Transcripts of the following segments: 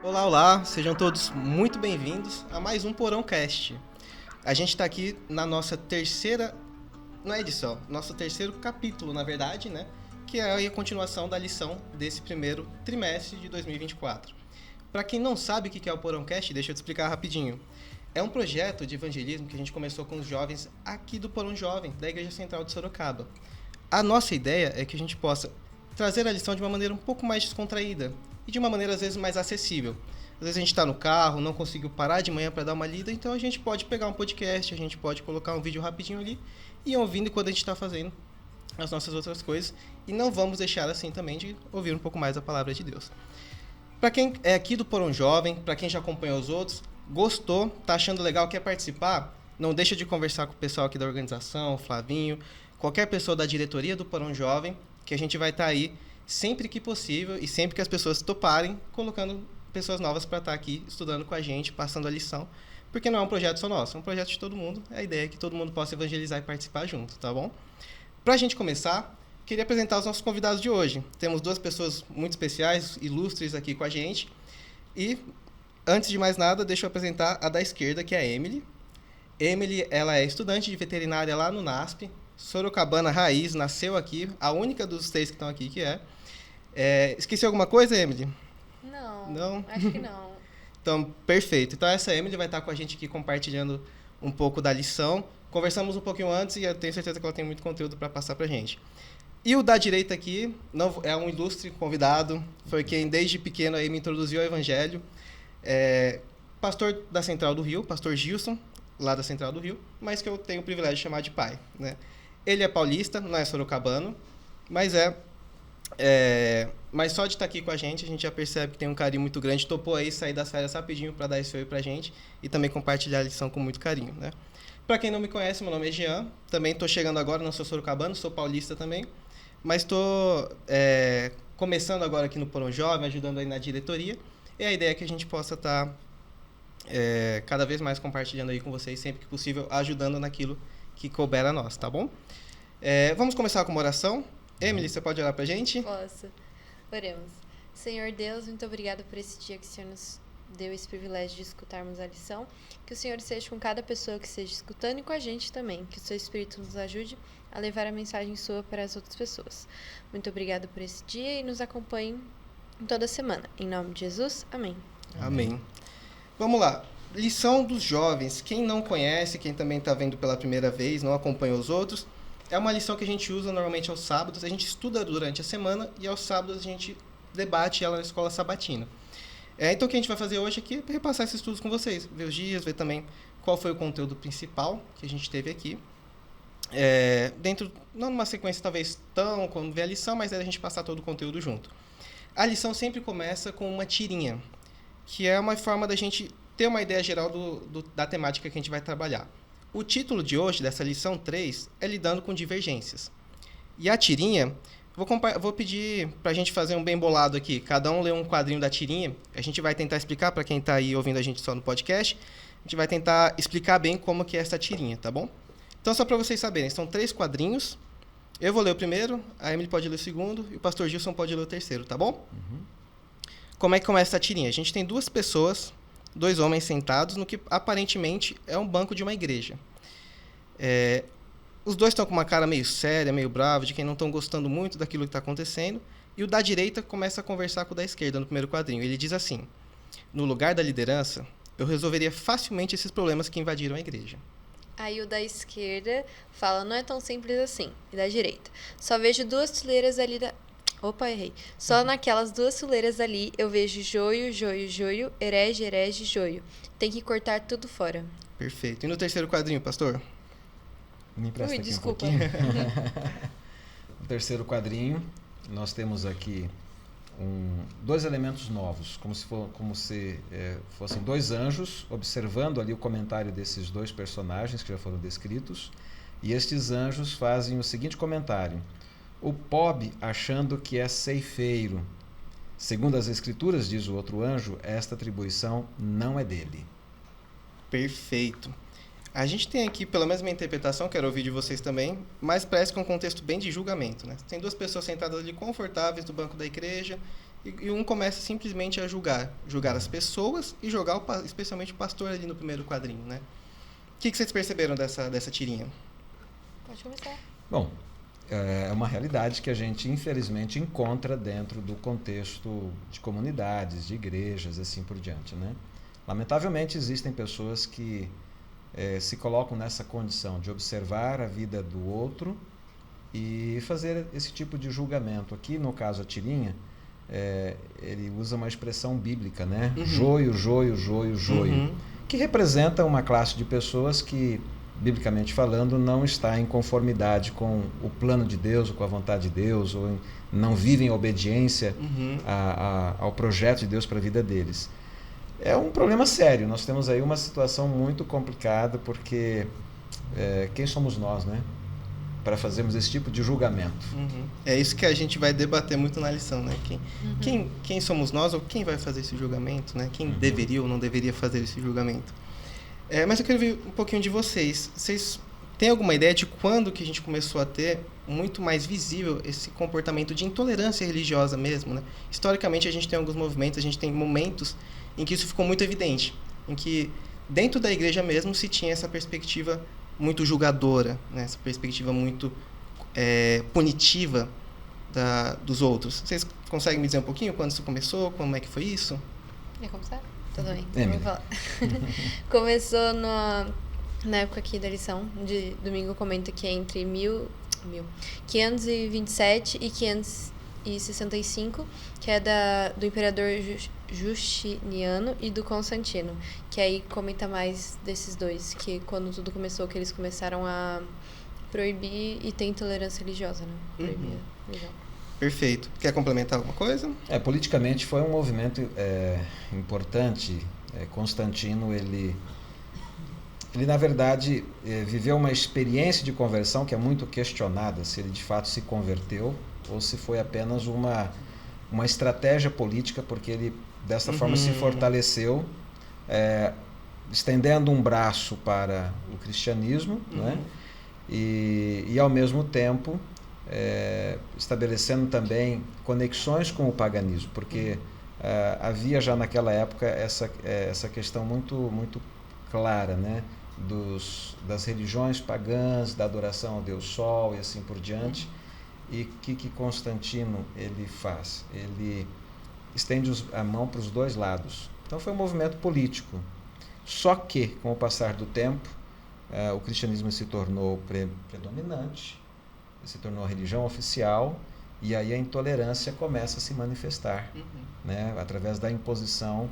Olá, olá, sejam todos muito bem-vindos a mais um Porão Cast. A gente está aqui na nossa terceira, não é edição, nosso terceiro capítulo, na verdade, né? Que é a continuação da lição desse primeiro trimestre de 2024. Para quem não sabe o que é o Porão Cast, deixa eu te explicar rapidinho. É um projeto de evangelismo que a gente começou com os jovens aqui do Porão Jovem, da Igreja Central de Sorocaba. A nossa ideia é que a gente possa trazer a lição de uma maneira um pouco mais descontraída e de uma maneira às vezes mais acessível. Às vezes a gente está no carro, não conseguiu parar de manhã para dar uma lida, então a gente pode pegar um podcast, a gente pode colocar um vídeo rapidinho ali e ir ouvindo enquanto a gente está fazendo as nossas outras coisas. E não vamos deixar assim também de ouvir um pouco mais a palavra de Deus. Para quem é aqui do Porão Jovem, para quem já acompanhou os outros, gostou, tá achando legal, quer participar, não deixa de conversar com o pessoal aqui da organização, o Flavinho, qualquer pessoa da diretoria do Porão Jovem, que a gente vai estar aí sempre que possível e sempre que as pessoas toparem, colocando pessoas novas para estar aqui estudando com a gente, passando a lição, porque não é um projeto só nosso, é um projeto de todo mundo. A ideia é que todo mundo possa evangelizar e participar junto, tá bom? Para a gente começar, queria apresentar os nossos convidados de hoje. Temos duas pessoas muito especiais, ilustres aqui com a gente. E, antes de mais nada, deixa eu apresentar a da esquerda, que é a Emily. Emily, ela é estudante de veterinária lá no NASP, Sorocabana raiz, nasceu aqui, a única dos três que estão aqui que é. Esqueci alguma coisa, Emily? Não, acho que não. Então, perfeito. Então, essa Emily vai estar com a gente aqui compartilhando um pouco da lição. Conversamos um pouquinho antes e eu tenho certeza que ela tem muito conteúdo para passar para a gente. E o da direita aqui é um ilustre convidado, foi quem desde pequeno aí me introduziu ao Evangelho. Pastor da Central do Rio, pastor Gilson, lá da Central do Rio, mas que eu tenho o privilégio de chamar de pai, né? Ele é paulista, não é sorocabano, mas mas só de estar aqui com a gente já percebe que tem um carinho muito grande. Topou aí sair das férias rapidinho para dar esse oi pra gente e também compartilhar a lição com muito carinho, né? Para quem não me conhece, meu nome é Jean, também estou chegando agora, não sou sorocabano, sou paulista também, mas estou começando agora aqui no Porão Jovem, ajudando aí na diretoria, e a ideia é que a gente possa estar cada vez mais compartilhando aí com vocês, sempre que possível, ajudando naquilo que couber a nós, tá bom? Vamos começar com uma oração. Emily, você pode orar pra gente? Posso. Oremos. Senhor Deus, muito obrigada por esse dia que o Senhor nos deu esse privilégio de escutarmos a lição. Que o Senhor esteja com cada pessoa que esteja escutando e com a gente também. Que o seu Espírito nos ajude a levar a mensagem sua para as outras pessoas. Muito obrigada por esse dia e nos acompanhe toda semana. Em nome de Jesus, amém. Amém. Vamos lá. Lição dos jovens. Quem não conhece, quem também está vendo pela primeira vez, não acompanha os outros, é uma lição que a gente usa normalmente aos sábados. A gente estuda durante a semana e aos sábados a gente debate ela na escola sabatina. Então o que a gente vai fazer hoje aqui é repassar esses estudos com vocês, ver os dias, ver também qual foi o conteúdo principal que a gente teve aqui. Dentro, não numa sequência talvez tão como ver a lição, mas é a gente passar todo o conteúdo junto. A lição sempre começa com uma tirinha, que é uma forma da gente ter uma ideia geral da temática que a gente vai trabalhar. O título de hoje, dessa lição 3, é Lidando com Divergências. E a tirinha, vou pedir para a gente fazer um bem bolado aqui. Cada um lê um quadrinho da tirinha. A gente vai tentar explicar, para quem está aí ouvindo a gente só no podcast, a gente vai tentar explicar bem como que é essa tirinha, tá bom? Então, só para vocês saberem, são 3 quadrinhos. Eu vou ler o primeiro, a Emily pode ler o segundo e o pastor Gilson pode ler o terceiro, tá bom? Uhum. Como é que começa essa tirinha? A gente tem 2 pessoas, 2 homens sentados no que aparentemente é um banco de uma igreja. Os 2 estão com uma cara meio séria, meio brava, de quem não estão gostando muito daquilo que está acontecendo. E o da direita começa a conversar com o da esquerda no primeiro quadrinho. Ele diz assim: no lugar da liderança, eu resolveria facilmente esses problemas que invadiram a igreja. Aí o da esquerda fala, não é tão simples assim. E da direita, só vejo 2 fileiras ali da... Opa, errei. Só naquelas 2 fileiras ali eu vejo joio, joio, joio, herege, herege, joio. Tem que cortar tudo fora. Perfeito. E no terceiro quadrinho, pastor? Me empresta aqui desculpa. Um pouquinho. No terceiro quadrinho, nós temos aqui 2 elementos novos, como se fossem 2 anjos observando ali o comentário desses 2 personagens que já foram descritos. E estes anjos fazem o seguinte comentário: o pobre achando que é ceifeiro. Segundo as Escrituras, diz o outro anjo, esta atribuição não é dele. Perfeito. A gente tem aqui, pelo menos minha interpretação, quero ouvir de vocês também, mas parece que é um contexto bem de julgamento, né? Tem duas pessoas sentadas ali confortáveis no banco da igreja e um começa simplesmente a julgar as pessoas e jogar especialmente o pastor ali no primeiro quadrinho, né? O que vocês perceberam dessa tirinha? Pode começar. Bom, é uma realidade que a gente infelizmente encontra dentro do contexto de comunidades, de igrejas, assim por diante, né? Lamentavelmente existem pessoas que se colocam nessa condição de observar a vida do outro e fazer esse tipo de julgamento. Aqui, no caso, a tirinha, ele usa uma expressão bíblica, né? Uhum. Joio, joio, joio, joio. Uhum. Que representa uma classe de pessoas que, biblicamente falando, não está em conformidade com o plano de Deus, ou com a vontade de Deus, ou não vivem em obediência ao projeto de Deus para a vida deles. É um problema sério. Nós temos aí uma situação muito complicada, porque quem somos nós, né, para fazermos esse tipo de julgamento? Uhum. É isso que a gente vai debater muito na lição, né? Quem somos nós, ou quem vai fazer esse julgamento, né? Quem deveria ou não deveria fazer esse julgamento? Mas eu quero ver um pouquinho de vocês. Vocês têm alguma ideia de quando que a gente começou a ter muito mais visível esse comportamento de intolerância religiosa mesmo, né? Historicamente, a gente tem alguns movimentos, a gente tem momentos em que isso ficou muito evidente, em que dentro da igreja mesmo se tinha essa perspectiva muito julgadora, né? Essa perspectiva muito punitiva dos outros. Vocês conseguem me dizer um pouquinho quando isso começou, como é que foi isso? Quer começar? Tudo bem. Emily. Vou falar. Começou na época aqui da lição, de domingo comenta que é entre 527 e 565, que é do imperador Justiniano e do Constantino, que aí comenta mais desses dois, que quando tudo começou, que eles começaram a proibir e ter intolerância religiosa, né? Proibir a religião. Perfeito. Quer complementar alguma coisa? Politicamente foi um movimento importante. Constantino, ele na verdade viveu uma experiência de conversão que é muito questionada, se ele de fato se converteu ou se foi apenas uma estratégia política, porque ele dessa forma se fortaleceu, estendendo um braço para o cristianismo, né? E ao mesmo tempo estabelecendo também conexões com o paganismo, porque havia já naquela época essa questão muito clara, né? Das religiões pagãs, da adoração ao Deus Sol e assim por diante. E o que Constantino ele faz? Ele estende a mão para os dois lados. Então foi um movimento político. Só que, com o passar do tempo, o cristianismo se tornou predominante, se tornou a religião oficial, e aí a intolerância começa a se manifestar, né? Através da imposição,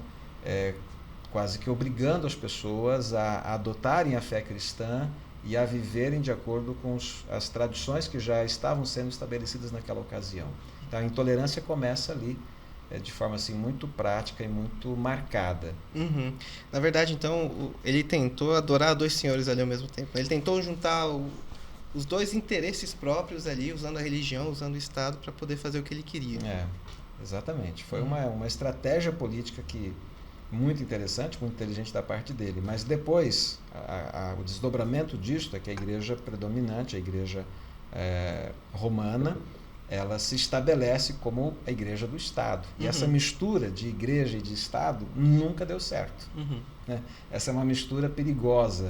quase que obrigando as pessoas a adotarem a fé cristã e a viverem de acordo com as tradições que já estavam sendo estabelecidas naquela ocasião. Então a intolerância começa ali, de forma assim muito prática e muito marcada. Na verdade, então, ele tentou adorar dois senhores ali ao mesmo tempo. Ele tentou juntar os dois interesses próprios ali, usando a religião, usando o Estado, para poder fazer o que ele queria. Exatamente. Foi uma estratégia política muito interessante, muito inteligente da parte dele. Mas depois, o desdobramento disto é que a igreja predominante, a igreja romana, ela se estabelece como a igreja do Estado. E essa mistura de igreja e de Estado nunca deu certo. Né? Essa é uma mistura perigosa.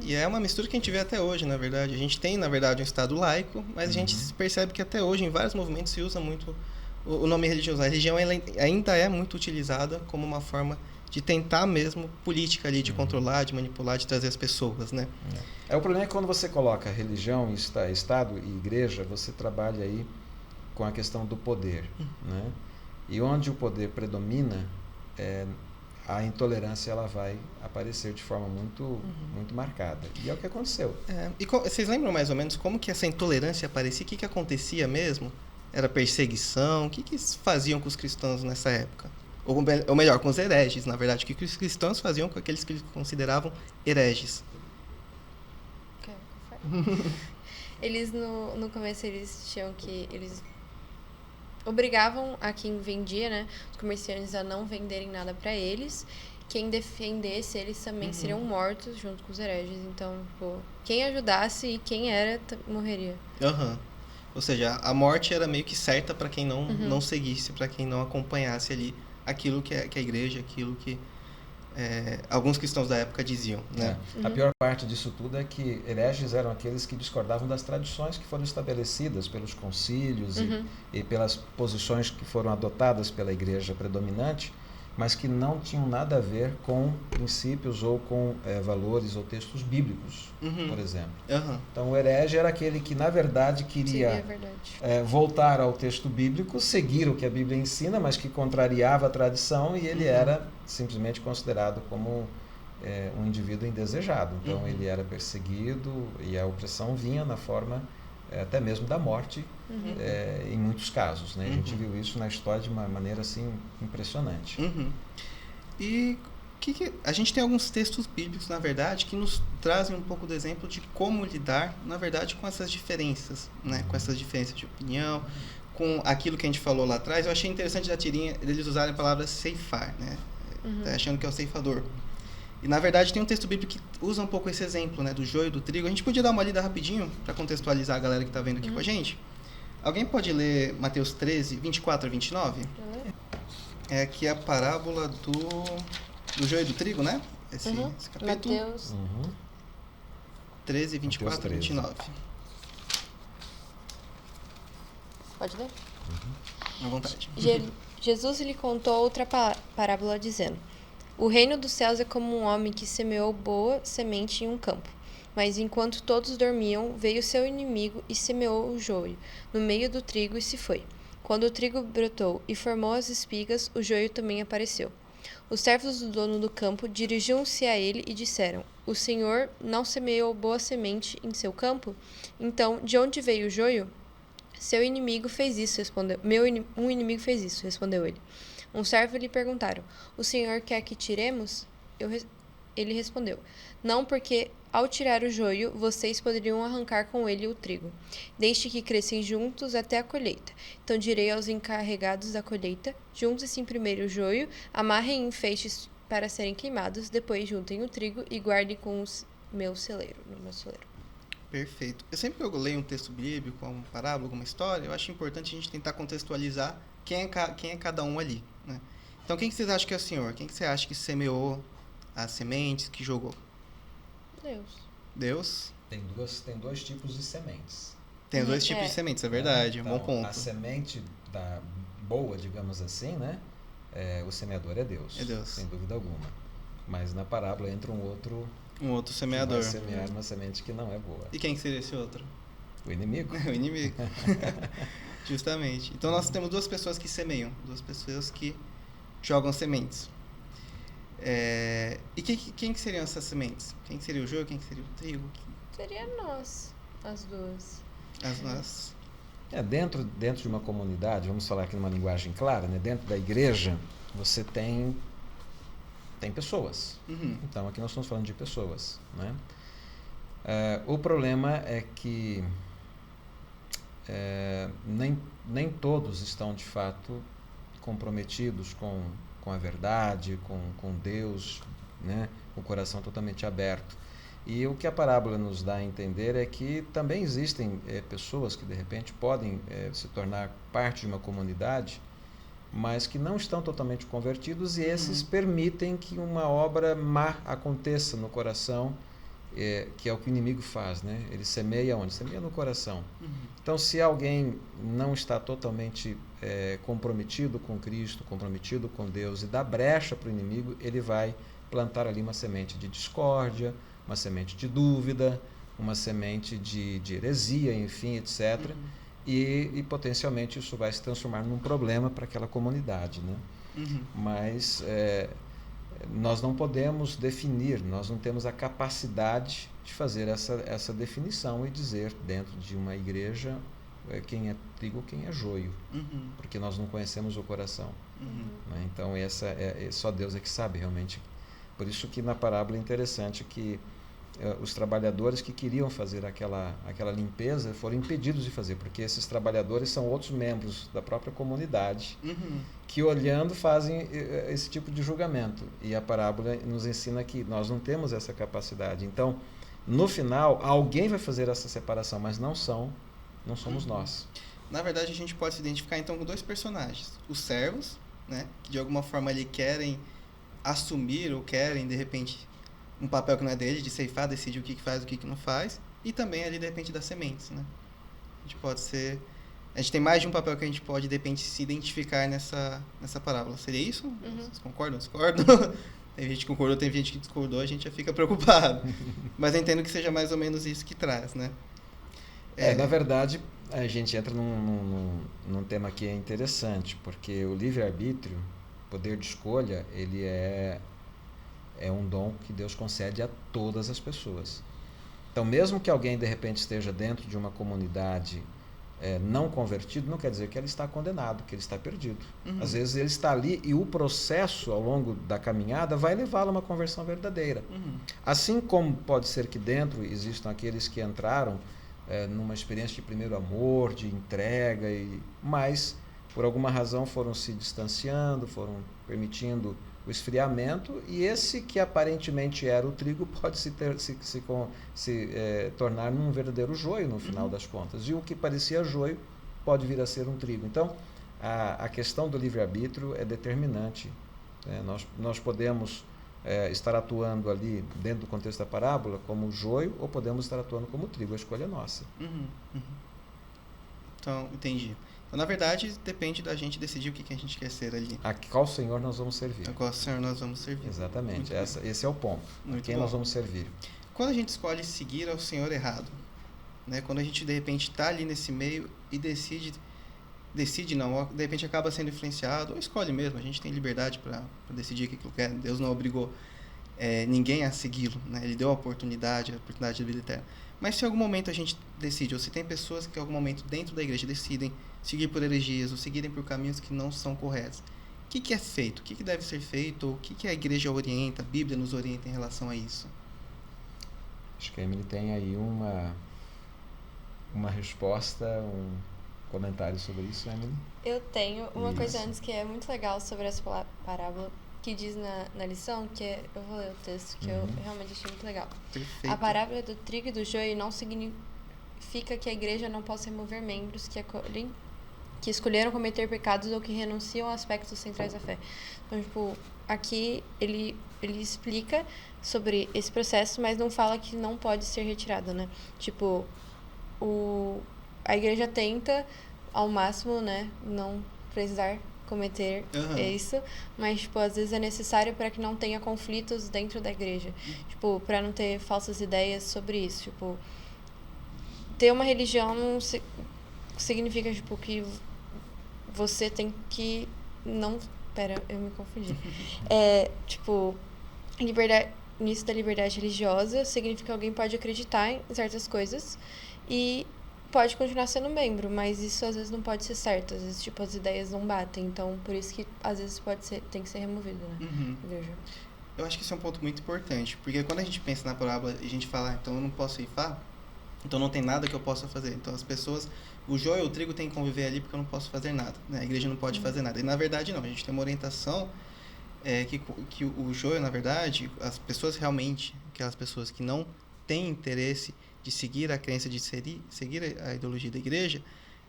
E é uma mistura que a gente vê até hoje, na verdade. A gente tem, na verdade, um Estado laico, mas a gente percebe que até hoje, em vários movimentos, se usa muito o nome religioso. A religião ela ainda é muito utilizada como uma forma de tentar mesmo política ali, de controlar, de manipular, de trazer as pessoas, né? O problema é que quando você coloca religião, Estado e igreja, você trabalha aí com a questão do poder, né? E onde o poder predomina, a intolerância ela vai aparecer de forma muito marcada. E é o que aconteceu. E vocês lembram mais ou menos como que essa intolerância aparecia? O que acontecia mesmo? Era perseguição? O que faziam com os cristãos nessa época? Ou melhor, com os hereges, na verdade. O que os cristãos faziam com aqueles que eles consideravam hereges? Eles, no começo, eles obrigavam a quem vendia, né, os comerciantes a não venderem nada para eles, quem defendesse eles também seriam mortos junto com os hereges. Então, quem ajudasse e quem era morreria. Aham. Ou seja, a morte era meio que certa para quem não seguisse, para quem não acompanhasse ali aquilo que a igreja, aquilo que alguns cristãos da época diziam, né? A pior parte disso tudo é que hereges eram aqueles que discordavam das tradições que foram estabelecidas pelos concílios e pelas posições que foram adotadas pela igreja predominante, mas que não tinham nada a ver com princípios ou com valores ou textos bíblicos, por exemplo. Então o herege era aquele que na verdade queria voltar ao texto bíblico, seguir o que a Bíblia ensina, mas que contrariava a tradição, e ele era simplesmente considerado como um indivíduo indesejado. Então ele era perseguido e a opressão vinha na forma até mesmo da morte, em muitos casos, né? A gente viu isso na história de uma maneira assim impressionante. E a gente tem alguns textos bíblicos, na verdade, que nos trazem um pouco do exemplo de como lidar, na verdade, com essas diferenças, né? Com essas diferenças de opinião, com aquilo que a gente falou lá atrás. Eu achei interessante da tirinha eles usarem a palavra ceifar, né? Tá achando que é o ceifador. E, na verdade, tem um texto bíblico que usa um pouco esse exemplo, né, do joio e do trigo. A gente podia dar uma lida rapidinho para contextualizar a galera que está vendo aqui com a gente? Alguém pode ler Mateus 13, 24 a 29? É aqui a parábola do joio e do trigo, né? Esse capítulo. Mateus 13, 24 a 29. Pode ler? À vontade. Jesus lhe contou outra parábola, dizendo: O reino dos céus é como um homem que semeou boa semente em um campo. Mas enquanto todos dormiam, veio seu inimigo e semeou o joio no meio do trigo e se foi. Quando o trigo brotou e formou as espigas, o joio também apareceu. Os servos do dono do campo dirigiam-se a ele e disseram: O senhor não semeou boa semente em seu campo? Então, de onde veio o joio? Seu inimigo fez isso, respondeu. Um inimigo fez isso, respondeu ele. Um servo lhe perguntaram: O senhor quer que tiremos? Ele respondeu: Não, porque ao tirar o joio, vocês poderiam arrancar com ele o trigo. Deixe que cresçam juntos até a colheita. Então direi aos encarregados da colheita: Juntem-se primeiro o joio, amarrem em feixes para serem queimados, depois juntem o trigo e guardem no meu celeiro. Perfeito. Sempre que eu leio um texto bíblico, uma parábola, alguma história, eu acho importante a gente tentar contextualizar quem é cada um ali, né? Então, quem que vocês acham que é o Senhor? Quem que você acha que semeou as sementes, que jogou? Deus? Tem dois tipos de sementes. Tem dois tipos de sementes, é verdade, então, um bom ponto. A semente boa, digamos assim, né? O semeador é Deus. É Deus. Sem dúvida alguma. Mas na parábola entra um outro semeador. Que vai semear uma semente que não é boa. E quem seria esse outro? O inimigo. O inimigo. Justamente. Então nós temos duas pessoas que semeiam, duas pessoas que jogam sementes. E quem que seriam essas sementes? Quem seria o joio? Quem seria o trigo? Seria nós, as duas. Nós. Dentro de uma comunidade, vamos falar aqui numa linguagem clara, né? Dentro da igreja, você tem pessoas. Então aqui nós estamos falando de pessoas, né? O problema é que nem todos estão de fato comprometidos com a verdade, com Deus, né? Com o coração totalmente aberto. E o que a parábola nos dá a entender é que também existem pessoas que de repente podem se tornar parte de uma comunidade, mas que não estão totalmente convertidos, e esses permitem que uma obra má aconteça no coração, que é o que o inimigo faz, né? Ele semeia onde? Semeia no coração. Então, se alguém não está totalmente comprometido com Cristo, comprometido com Deus, e dá brecha para o inimigo, ele vai plantar ali uma semente de discórdia, uma semente de dúvida, uma semente de heresia, enfim, etc., e potencialmente isso vai se transformar num problema para aquela comunidade, né? Mas nós não podemos definir, nós não temos a capacidade de fazer essa definição e dizer dentro de uma igreja quem é trigo, quem é joio, porque nós não conhecemos o coração, né? Então só Deus é que sabe realmente. Por isso que na parábola é interessante que os trabalhadores que queriam fazer aquela limpeza foram impedidos de fazer, porque esses trabalhadores são outros membros da própria comunidade que, olhando, fazem esse tipo de julgamento. E a parábola nos ensina que nós não temos essa capacidade. Então, no final, alguém vai fazer essa separação, mas não somos nós. Na verdade, a gente pode se identificar então com dois personagens. Os servos, né, que de alguma forma ali querem assumir ou querem, de repente, um papel que não é dele, de ceifar, decidir o que faz, o que não faz, e também ali, de repente, das sementes, né? A gente tem mais de um papel que a gente pode, de repente, se identificar nessa parábola. Seria isso? Vocês concordam? Discordam? Tem gente que concordou, tem gente que discordou, a gente já fica preocupado. Mas eu entendo que seja mais ou menos isso que traz, né? Na verdade, a gente entra num tema que é interessante, porque o livre-arbítrio, poder de escolha, ele é um dom que Deus concede a todas as pessoas. Então, mesmo que alguém, de repente, esteja dentro de uma comunidade não convertido, não quer dizer que ele está condenado, que ele está perdido. Às vezes ele está ali e o processo, ao longo da caminhada, vai levá-lo a uma conversão verdadeira. Assim como pode ser que dentro existam aqueles que entraram numa experiência de primeiro amor, de entrega, mas por alguma razão foram se distanciando, foram permitindo o esfriamento, e esse que aparentemente era o trigo pode se tornar num verdadeiro joio no final das contas, e o que parecia joio pode vir a ser um trigo. Então, a questão do livre-arbítrio é determinante. Nós podemos estar atuando ali dentro do contexto da parábola como joio, ou podemos estar atuando como trigo, a escolha é nossa. Então, entendi. Então, na verdade, depende da gente decidir o que a gente quer ser ali. A qual Senhor nós vamos servir. A qual Senhor nós vamos servir. Exatamente, esse é o ponto. Muito a quem bom. nós vamos servir. Quando a gente escolhe seguir ao Senhor errado, né? Quando a gente, de repente, está ali nesse meio e decide não, de repente acaba sendo influenciado, ou escolhe mesmo, a gente tem liberdade para decidir o que quer. Deus não obrigou ninguém a segui-lo, né? Ele deu a oportunidade de vida eterna. Mas se em algum momento a gente decide, ou se tem pessoas que em algum momento dentro da igreja decidem seguir por heresias, ou seguirem por caminhos que não são corretos, o que é feito? O que deve ser feito? Ou o que a igreja orienta, a Bíblia nos orienta em relação a isso? Acho que a Emily tem aí uma resposta, um comentário sobre isso, Emily? Eu tenho uma coisa antes que é muito legal sobre essa parábola, que diz na lição, eu vou ler o texto, que eu realmente achei muito legal. Perfeito. A parábola do trigo e do joio não significa que a igreja não possa remover membros que escolheram cometer pecados ou que renunciam a aspectos centrais da fé. Então, aqui ele explica sobre esse processo, mas não fala que não pode ser retirado, né? A igreja tenta, ao máximo, né, não precisar cometer isso, mas, às vezes é necessário para que não tenha conflitos dentro da igreja. Para não ter falsas ideias sobre isso. Ter uma religião não significa, que você tem que não... Pera, eu me confundi. Nisso da liberdade religiosa, significa que alguém pode acreditar em certas coisas e pode continuar sendo membro, mas isso às vezes não pode ser certo, às vezes as ideias não batem, então por isso que às vezes tem que ser removido, né? Veja. Eu acho que isso é um ponto muito importante, porque quando a gente pensa na parábola e a gente fala, então eu não posso ceifar, então não tem nada que eu possa fazer, então as pessoas, o joio e o trigo tem que conviver ali porque eu não posso fazer nada, né? A igreja não pode fazer nada, e na verdade não, a gente tem uma orientação que o joio, na verdade, as pessoas realmente, aquelas pessoas que não têm interesse de seguir a crença, de seguir a ideologia da igreja,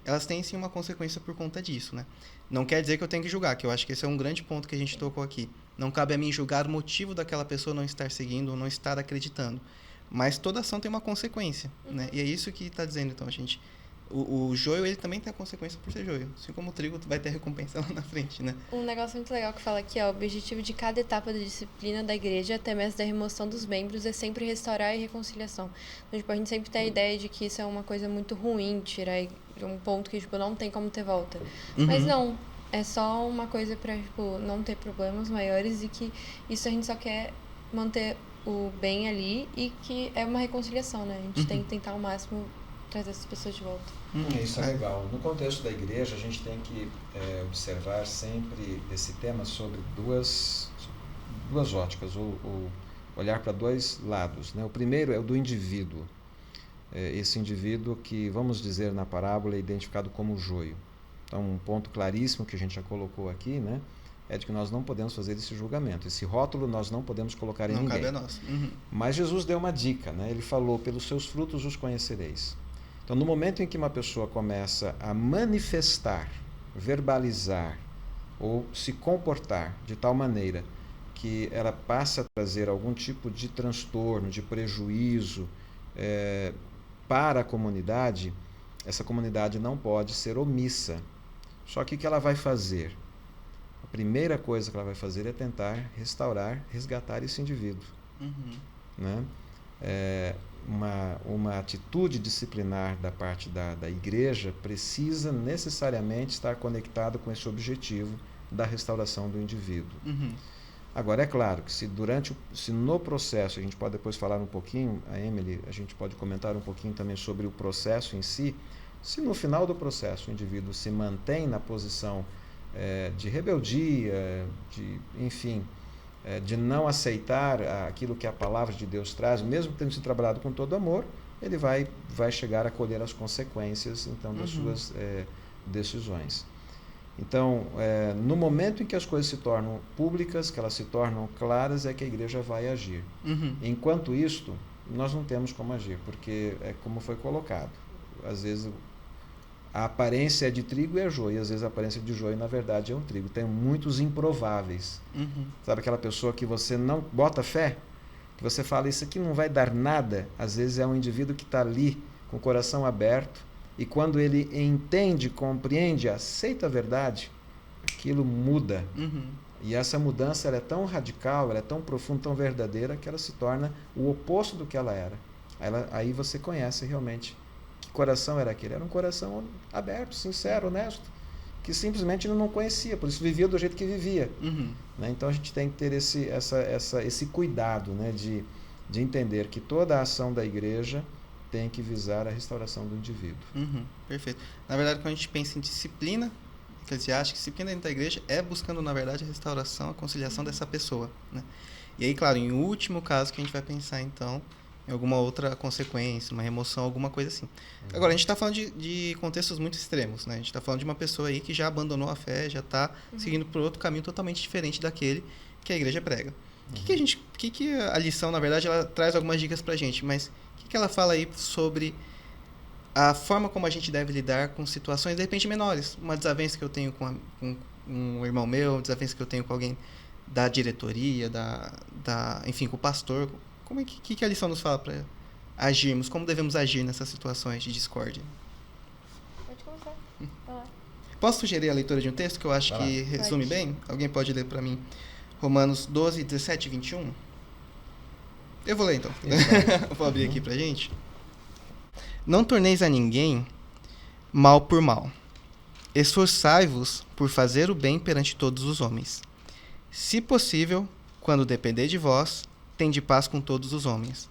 elas têm sim uma consequência por conta disso, né? Não quer dizer que eu tenho que julgar, que eu acho que esse é um grande ponto que a gente tocou aqui. Não cabe a mim julgar o motivo daquela pessoa não estar seguindo ou não estar acreditando. Mas toda ação tem uma consequência, né? E é isso que está dizendo, então, a gente... O joio, ele também tem a consequência por ser joio. Assim como o trigo vai ter recompensa lá na frente, né? Um negócio muito legal que fala aqui, o objetivo de cada etapa da disciplina da igreja, até mesmo da remoção dos membros, é sempre restaurar a reconciliação. Então, a gente sempre tem a ideia de que isso é uma coisa muito ruim, tirar um ponto que, não tem como ter volta. Mas não, é só uma coisa pra, não ter problemas maiores, e que isso a gente só quer manter o bem ali, e que é uma reconciliação, né? A gente tem que tentar ao máximo trazer essas pessoas de volta. Isso é legal. No contexto da igreja, a gente tem que observar sempre esse tema sobre duas óticas. O olhar para dois lados, né? O primeiro é o do indivíduo. Esse indivíduo que, vamos dizer na parábola, é identificado como joio. Então, um ponto claríssimo que a gente já colocou aqui, né, é de que nós não podemos fazer esse julgamento. Esse rótulo nós não podemos colocar em ninguém. Não cabe a nós. Uhum. Mas Jesus deu uma dica, né? Ele falou, pelos seus frutos os conhecereis. Então, no momento em que uma pessoa começa a manifestar, verbalizar ou se comportar de tal maneira que ela passa a trazer algum tipo de transtorno, de prejuízo para a comunidade, essa comunidade não pode ser omissa. Só que o que ela vai fazer? A primeira coisa que ela vai fazer é tentar restaurar, resgatar esse indivíduo. Uhum. Né? Uma atitude disciplinar da parte da igreja precisa necessariamente estar conectada com esse objetivo da restauração do indivíduo. Uhum. Agora, é claro que se no processo, a gente pode depois falar um pouquinho, a Emily, a gente pode comentar um pouquinho também sobre o processo em si, se no final do processo o indivíduo se mantém na posição de rebeldia, de não aceitar aquilo que a palavra de Deus traz, mesmo tendo sido trabalhado com todo amor, ele vai chegar a colher as consequências então das suas decisões. Então, no momento em que as coisas se tornam públicas, que elas se tornam claras, é que a igreja vai agir. Uhum. Enquanto isto, nós não temos como agir, porque é como foi colocado. Às vezes a aparência é de trigo e é joio, e às vezes a aparência de joio, na verdade, é um trigo. Tem muitos improváveis. Uhum. Sabe aquela pessoa que você não bota fé? Que você fala, isso aqui não vai dar nada. Às vezes é um indivíduo que está ali, com o coração aberto, e quando ele entende, compreende, aceita a verdade, aquilo muda. Uhum. E essa mudança ela é tão radical, ela é tão profunda, tão verdadeira, que ela se torna o oposto do que ela era. Aí você conhece realmente que coração era aquele. Era um coração aberto, sincero, honesto, que simplesmente ele não conhecia, por isso vivia do jeito que vivia. Uhum. Né? Então a gente tem que ter esse cuidado, né, de entender que toda a ação da igreja tem que visar a restauração do indivíduo. Uhum. Perfeito. Na verdade, quando a gente pensa em disciplina eclesiástica, disciplina dentro da igreja é buscando, na verdade, a restauração, a conciliação dessa pessoa. Né? E aí, claro, em último caso que a gente vai pensar, então, em alguma outra consequência, uma remoção, alguma coisa assim. Agora, a gente está falando de contextos muito extremos, né? A gente está falando de uma pessoa aí que já abandonou a fé, já está seguindo por outro caminho totalmente diferente daquele que a igreja prega. Que a lição, na verdade, ela traz algumas dicas pra gente, mas o que ela fala aí sobre a forma como a gente deve lidar com situações, de repente, menores? Uma desavença que eu tenho com um irmão meu, uma desavença que eu tenho com alguém da diretoria, enfim, com o pastor. Como que a lição nos fala para agirmos? Como devemos agir nessas situações de discórdia? Pode começar. Vai lá. Posso sugerir a leitura de um texto que eu acho que resume bem? Alguém pode ler para mim? Romanos 12, 17 e 21? Eu vou ler então. Vou abrir aqui pra gente. Não torneis a ninguém mal por mal. Esforçai-vos por fazer o bem perante todos os homens. Se possível, quando depender de vós, tende paz com todos os homens.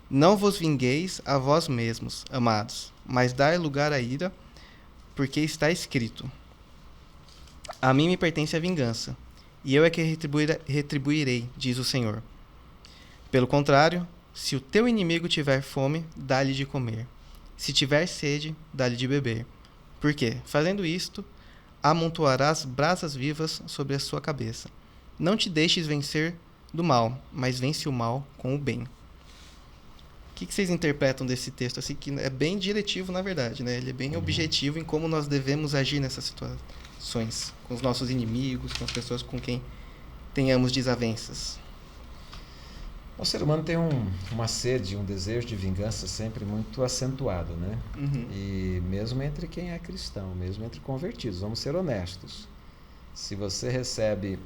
Não vos vingueis a vós mesmos, amados, mas dai lugar à ira, porque está escrito: a mim me pertence a vingança, e eu é que retribuirei, diz o Senhor. Pelo contrário, se o teu inimigo tiver fome, dá-lhe de comer. Se tiver sede, dá-lhe de beber. Por quê? Fazendo isto, amontoarás brasas vivas sobre a sua cabeça. Não te deixes vencer do mal, mas vence o mal com o bem. O que vocês interpretam desse texto? Assim, que é bem diretivo, na verdade, né? Ele é bem objetivo em como nós devemos agir nessas situações, com os nossos inimigos, com as pessoas com quem tenhamos desavenças. O ser humano tem uma sede, um desejo de vingança sempre muito acentuado, né? Uhum. E mesmo entre quem é cristão, mesmo entre convertidos, vamos ser honestos. Se você recebe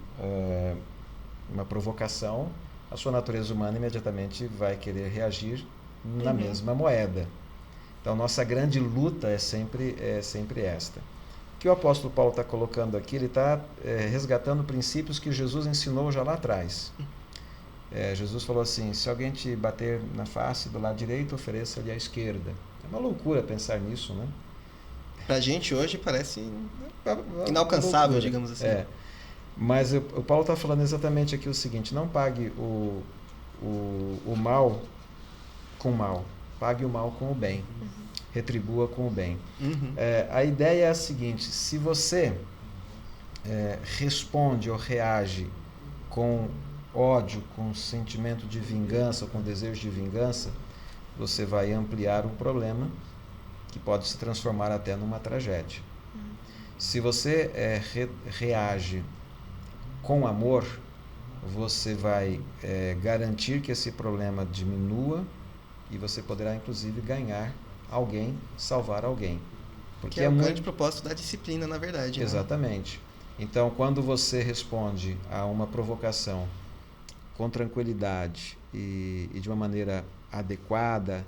uma provocação, a sua natureza humana imediatamente vai querer reagir na mesma moeda. Então, nossa grande luta é sempre esta. O que o apóstolo Paulo está colocando aqui, ele está resgatando princípios que Jesus ensinou já lá atrás. Jesus falou assim: se alguém te bater na face do lado direito, ofereça-lhe a esquerda. É uma loucura pensar nisso, né? Pra gente hoje parece inalcançável, digamos assim. Mas o Paulo está falando exatamente aqui o seguinte: não pague o mal com o mal. Pague o mal com o bem. Retribua com o bem. A ideia é a seguinte: se você responde ou reage com ódio, com sentimento de vingança, ou com desejo de vingança, você vai ampliar o problema, que pode se transformar até numa tragédia. Se você reage com amor, você vai garantir que esse problema diminua e você poderá, inclusive, ganhar alguém, salvar alguém. Porque é o grande propósito da disciplina, na verdade. Né? Exatamente. Então, quando você responde a uma provocação com tranquilidade e de uma maneira adequada,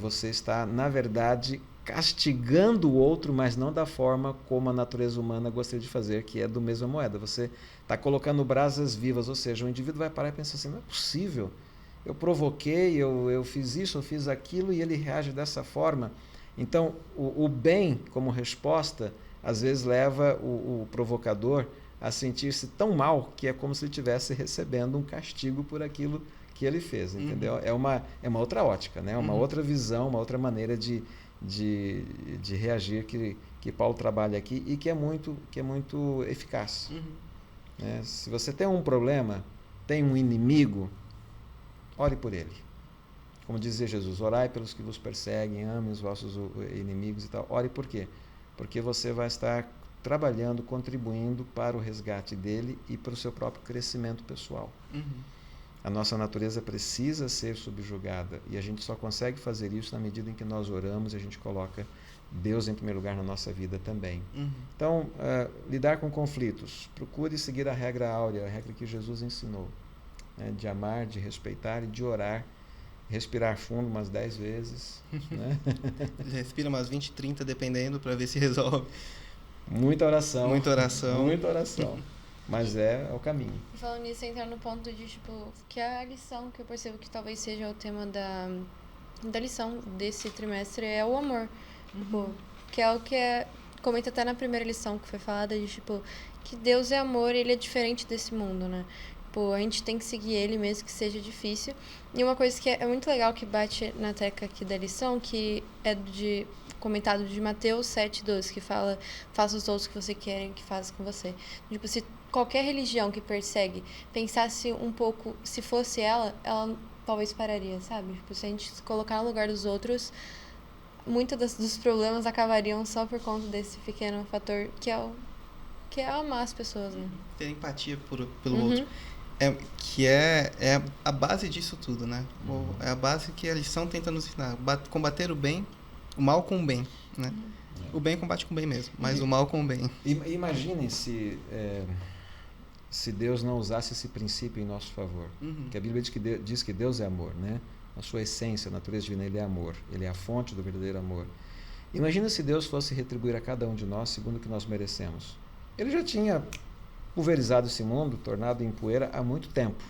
você está, na verdade, castigando o outro, mas não da forma como a natureza humana gostaria de fazer, que é do mesma moeda. Você está colocando brasas vivas, ou seja, o indivíduo vai parar e pensar assim: não é possível, eu provoquei, eu fiz isso, eu fiz aquilo, e ele reage dessa forma. Então, o bem, como resposta, às vezes leva o provocador a sentir-se tão mal que é como se ele estivesse recebendo um castigo por aquilo que ele fez, entendeu? É uma outra ótica, né? Uma outra visão, uma outra maneira de reagir que Paulo trabalha aqui e que é muito eficaz. Né? Se você tem um problema, tem um inimigo, ore por ele. Como dizia Jesus: orai pelos que vos perseguem, amem os vossos inimigos e tal. Ore por quê? Porque você vai estar trabalhando, contribuindo para o resgate dele e para o seu próprio crescimento pessoal. A nossa natureza precisa ser subjugada e a gente só consegue fazer isso na medida em que nós oramos e a gente coloca Deus em primeiro lugar na nossa vida também. Então, lidar com conflitos, procure seguir a regra áurea, a regra que Jesus ensinou, né? De amar, de respeitar e de orar. Respirar fundo umas 10 vezes. Né? Respira umas 20, 30, dependendo, para ver se resolve. Muita oração. Muita oração. Muita oração. Mas é o caminho. Falando nisso, entrar no ponto de, que a lição que eu percebo que talvez seja o tema da lição desse trimestre é o amor. Que é o que comenta até na primeira lição que foi falada, de, que Deus é amor e ele é diferente desse mundo, né? A gente tem que seguir ele mesmo que seja difícil. E uma coisa que é muito legal, que bate na tecla aqui da lição, que é comentado de Mateus 7,12, que fala: faça os outros que você querem que faça com você. Se qualquer religião que persegue pensasse um pouco, se fosse ela talvez pararia, sabe? Se a gente se colocar no lugar dos outros, muitos dos problemas acabariam só por conta desse pequeno fator que é amar as pessoas, né? Ter empatia pelo outro. Que é a base disso tudo, né? É a base que a lição tenta nos ensinar. Combater o mal com o bem, né? O bem combate com o bem mesmo, mas o mal com o bem. Imaginem se Deus não usasse esse princípio em nosso favor. Que a Bíblia diz que Deus é amor, né? A sua essência, a natureza divina, ele é amor. Ele é a fonte do verdadeiro amor. Imagina se Deus fosse retribuir a cada um de nós segundo o que nós merecemos. Ele já tinha pulverizado esse mundo, tornado em poeira há muito tempo,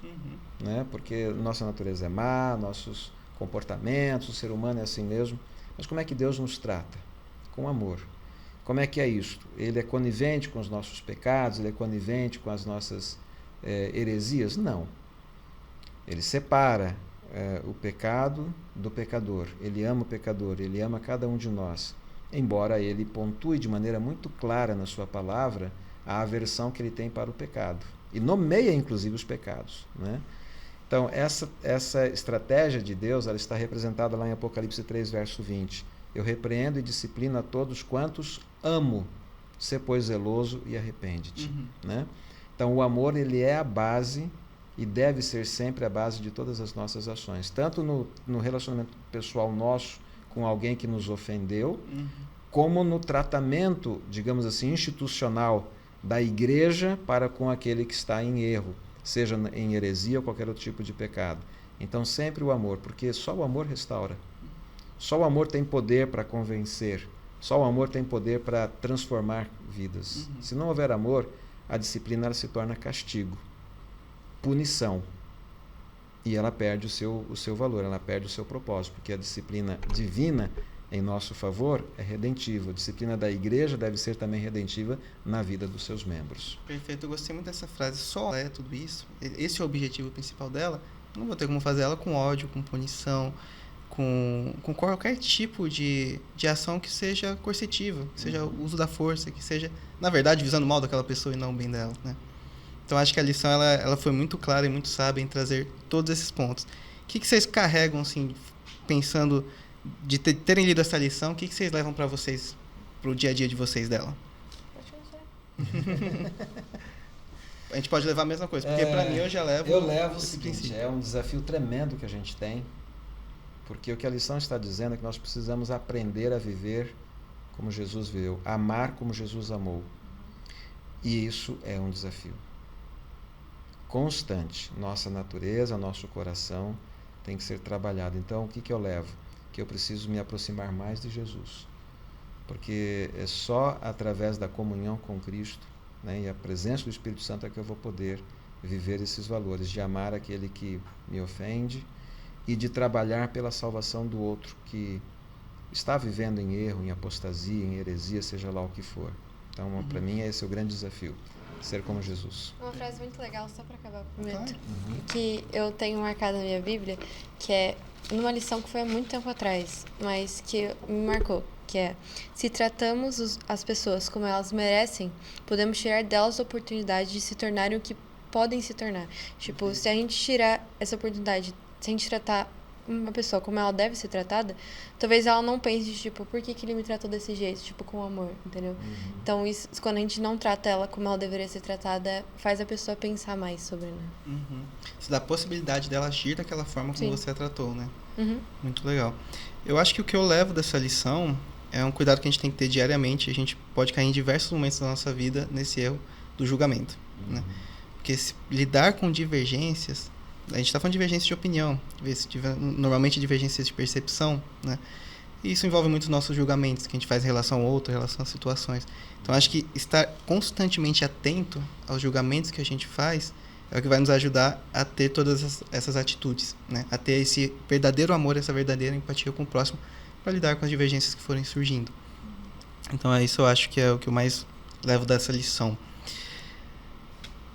né? Porque nossa natureza é má, nossos comportamentos, o ser humano é assim mesmo. Mas como é que Deus nos trata? Com amor. Como é que é isto? Ele é conivente com os nossos pecados? Ele é conivente com as nossas heresias? Não. Ele separa o pecado do pecador. Ele ama o pecador, ele ama cada um de nós. Embora ele pontue de maneira muito clara na sua palavra a aversão que ele tem para o pecado. E nomeia, inclusive, os pecados, né? Então, essa estratégia de Deus, ela está representada lá em Apocalipse 3, verso 20. Eu repreendo e disciplino a todos quantos amo. Sê, pois, zeloso e arrepende-te. Né? Então, o amor, ele é a base e deve ser sempre a base de todas as nossas ações. Tanto no relacionamento pessoal nosso com alguém que nos ofendeu, como no tratamento, digamos assim, institucional da igreja para com aquele que está em erro, seja em heresia ou qualquer outro tipo de pecado. Então, sempre o amor, porque só o amor restaura. Só o amor tem poder para convencer. Só o amor tem poder para transformar vidas. Se não houver amor, a disciplina ela se torna castigo, punição. E ela perde o seu valor, ela perde o seu propósito, porque a disciplina divina em nosso favor é redentiva. A disciplina da igreja deve ser também redentiva na vida dos seus membros. Perfeito, eu gostei muito dessa frase. Só é tudo isso, esse é o objetivo principal dela, Não vou ter como fazer ela com ódio, com punição, com qualquer tipo de ação que seja coercitiva, que seja o uso da força, que seja, na verdade, visando o mal daquela pessoa e não o bem dela, né? Então, acho que a lição ela foi muito clara e muito sábia em trazer todos esses pontos. O que vocês carregam, assim, pensando de terem lido essa lição, o que vocês levam para vocês, para o dia a dia de vocês dela? A gente pode levar a mesma coisa, porque para mim eu já levo... Eu levo o seguinte, princípio. é um desafio tremendo que a gente tem, porque o que a lição está dizendo é que nós precisamos aprender a viver como Jesus viveu, amar como Jesus amou. E isso é um desafio constante. Nossa natureza, nosso coração tem que ser trabalhado. Então, o que eu levo? Que eu preciso me aproximar mais de Jesus. Porque é só através da comunhão com Cristo, né, e a presença do Espírito Santo é que eu vou poder viver esses valores, de amar aquele que me ofende e de trabalhar pela salvação do outro que está vivendo em erro, em apostasia, em heresia, seja lá o que for. Então, para mim, esse é o grande desafio. Ser como Jesus. Uma frase muito legal, só para acabar com o momento, que eu tenho marcado na minha Bíblia, que é numa lição que foi há muito tempo atrás, mas que me marcou, que é: se tratamos as pessoas como elas merecem, podemos tirar delas a oportunidade de se tornarem o que podem se tornar. Tipo, se a gente tirar essa oportunidade, se a gente tratar uma pessoa como ela deve ser tratada, talvez ela não pense, tipo, por que ele me tratou desse jeito? Tipo, com amor, entendeu? Então, isso, quando a gente não trata ela como ela deveria ser tratada, faz a pessoa pensar mais sobre, né? Isso dá a possibilidade dela agir daquela forma como você a tratou, né? Muito legal. Eu acho que o que eu levo dessa lição é um cuidado que a gente tem que ter diariamente. A gente pode cair em diversos momentos da nossa vida nesse erro do julgamento, né? Porque lidar com divergências... A gente está falando de divergência de opinião, normalmente divergências de percepção, né? E isso envolve muito os nossos julgamentos, que a gente faz em relação ao outro, em relação às situações. Então, acho que estar constantemente atento aos julgamentos que a gente faz é o que vai nos ajudar a ter todas essas atitudes, né? A ter esse verdadeiro amor, essa verdadeira empatia com o próximo para lidar com as divergências que forem surgindo. Então, isso eu acho que é o que eu mais levo dessa lição.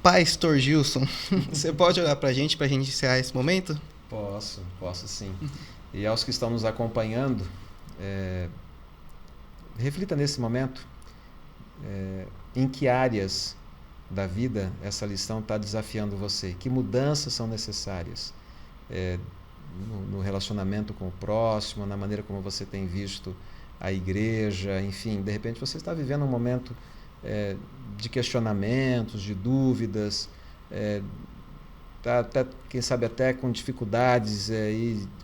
Pastor Gilson, você pode olhar para a gente encerrar esse momento? Posso sim. E aos que estão nos acompanhando, reflita nesse momento em que áreas da vida essa lição está desafiando você, que mudanças são necessárias no relacionamento com o próximo, na maneira como você tem visto a igreja, enfim, de repente você está vivendo um momento de questionamentos, de dúvidas, até, quem sabe até com dificuldades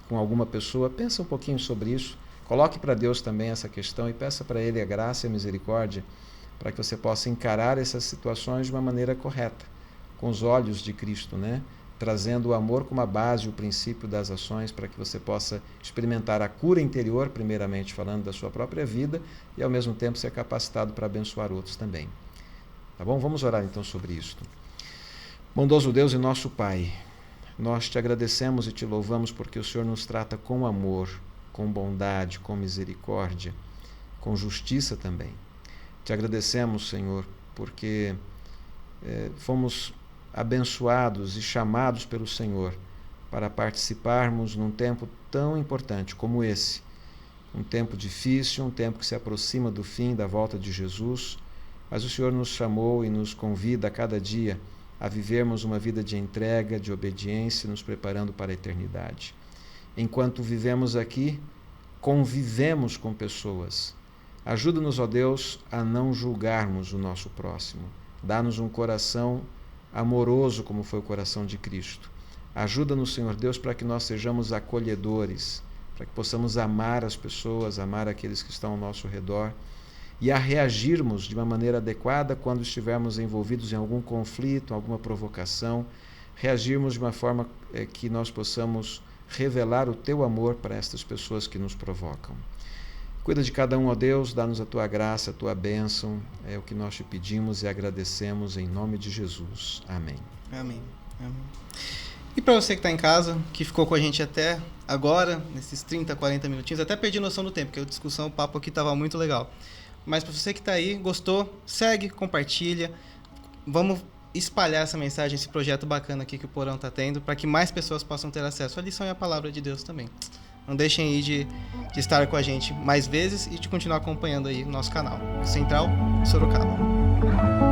com alguma pessoa. Pensa um pouquinho sobre isso, coloque para Deus também essa questão e peça para Ele a graça e a misericórdia para que você possa encarar essas situações de uma maneira correta, com os olhos de Cristo, né? Trazendo o amor como a base, o princípio das ações, para que você possa experimentar a cura interior, primeiramente falando da sua própria vida, e ao mesmo tempo ser capacitado para abençoar outros também. Tá bom? Vamos orar então sobre isto. Bondoso Deus e nosso Pai, nós te agradecemos e te louvamos porque o Senhor nos trata com amor, com bondade, com misericórdia, com justiça também. Te agradecemos, Senhor, porque fomos abençoados e chamados pelo Senhor para participarmos num tempo tão importante como esse, um tempo difícil, um tempo que se aproxima do fim da volta de Jesus, mas o Senhor nos chamou e nos convida a cada dia a vivermos uma vida de entrega, de obediência, nos preparando para a eternidade. Enquanto vivemos aqui, convivemos com pessoas. Ajuda-nos, ó Deus, a não julgarmos o nosso próximo. Dá-nos um coração amoroso como foi o coração de Cristo. Ajuda-nos, Senhor Deus, para que nós sejamos acolhedores, para que possamos amar as pessoas, amar aqueles que estão ao nosso redor e a reagirmos de uma maneira adequada quando estivermos envolvidos em algum conflito, alguma provocação, reagirmos de uma forma que nós possamos revelar o Teu amor para estas pessoas que nos provocam. Cuida de cada um, ó Deus, dá-nos a Tua graça, a Tua bênção, é o que nós te pedimos e agradecemos em nome de Jesus. Amém. Amém. Amém. E para você que está em casa, que ficou com a gente até agora, nesses 30, 40 minutinhos, até perdi noção do tempo, porque a discussão, o papo aqui estava muito legal. Mas para você que está aí, gostou, segue, compartilha. Vamos espalhar essa mensagem, esse projeto bacana aqui que o Porão está tendo, para que mais pessoas possam ter acesso à lição e à palavra de Deus também. Não deixem aí de estar com a gente mais vezes e de continuar acompanhando aí o nosso canal. Central Sorocaba.